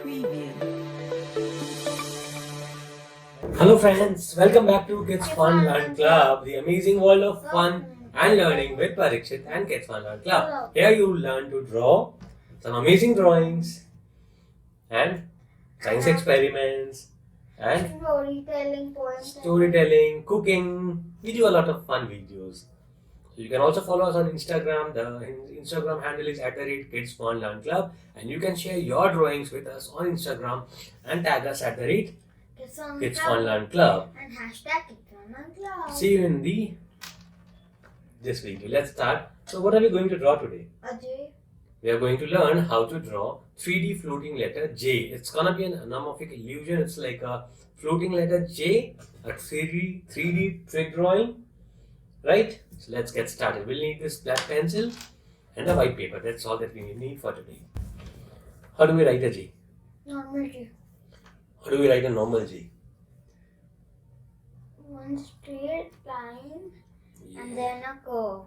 Preview. Hello friends, welcome back to Kids Fun Learn Club, the amazing world of fun and learning with Parikshit and Kids Fun Learn Club. Here you learn to draw some amazing drawings and science experiments and storytelling, cooking. We do a lot of fun videos. So you can also follow us on Instagram. The Instagram handle is @Kids Fun Learn Club, and you can share your drawings with us on Instagram and tag us @Kids Fun Learn Club and hashtag Kids Fun Learn Club. See you in this video. Let's start. So what are we going to draw today? Ajay. We are going to learn how to draw 3D floating letter J. It's gonna be an anamorphic illusion. It's like a floating letter J, a 3D trick drawing, right? So let's get started. We'll need this black pencil and a white paper. That's all that we need for today. How do we write a J? Normal J. How do we write a normal J? One straight line and then a curve.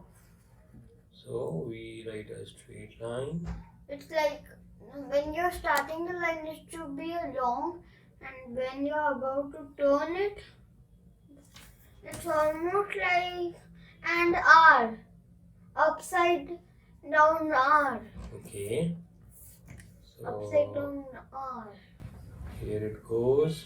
So we write a straight line. It's like when you're starting the line, it should be a long, and when you're about to turn it, it's almost like an R, upside down R. Okay. So Upside down R. here it goes.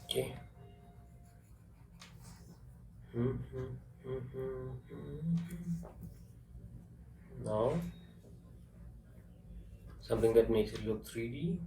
Okay. Now, something that makes it look 3D.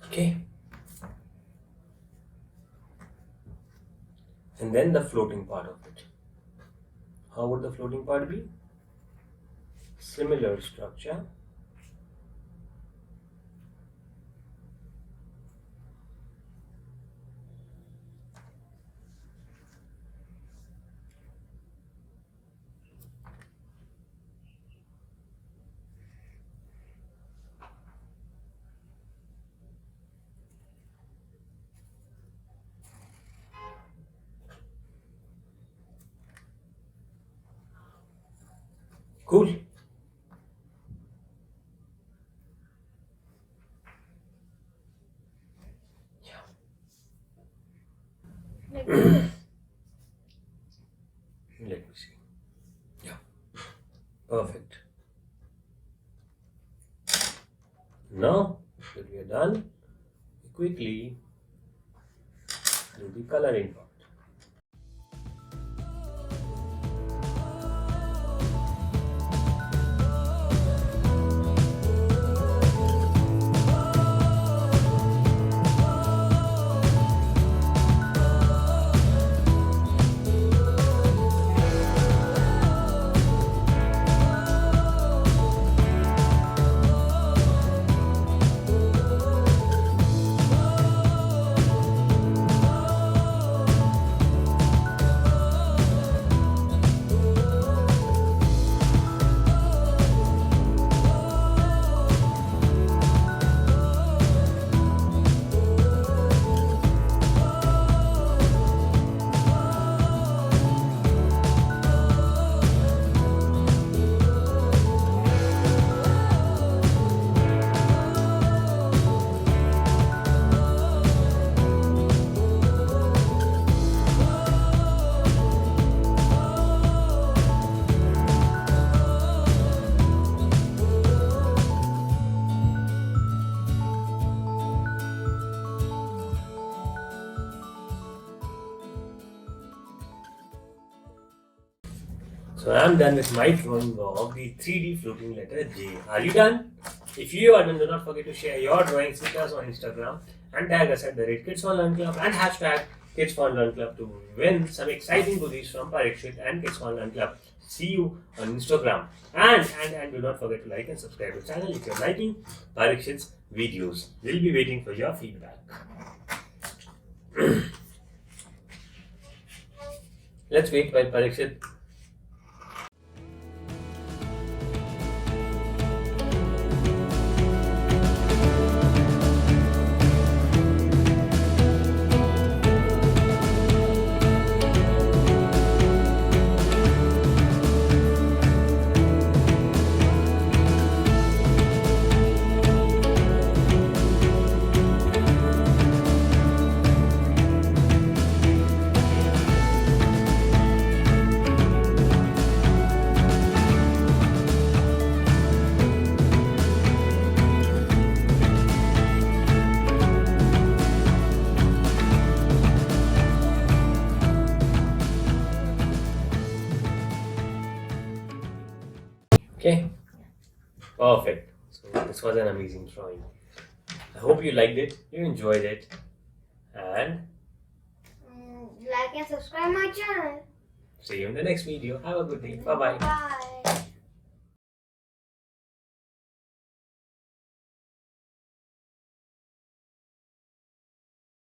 Okay. And then the floating part of it. How would the floating part be? Similar structure. Cool. Yeah. Like this. Let me see. Yeah. Perfect. Now that we are done, we quickly do the coloring part. So I am done with my drawing of the 3D floating letter J. Are you done? If you are done, do not forget to share your drawings with us on Instagram and tag us @Kids Fun Learn Club and hashtag Kids Fun Learn Club to win some exciting goodies from Parikshit and Kids Fun Learn Club. see you on Instagram. And do not forget to like and subscribe to the channel if you're liking Parikshit's videos. We'll be waiting for your feedback. Let's wait while Parikshit. Okay, perfect. So this was an amazing drawing. I hope you liked it, you enjoyed it, and like and subscribe my channel. see you in the next video. Have a good day. Bye bye. Bye.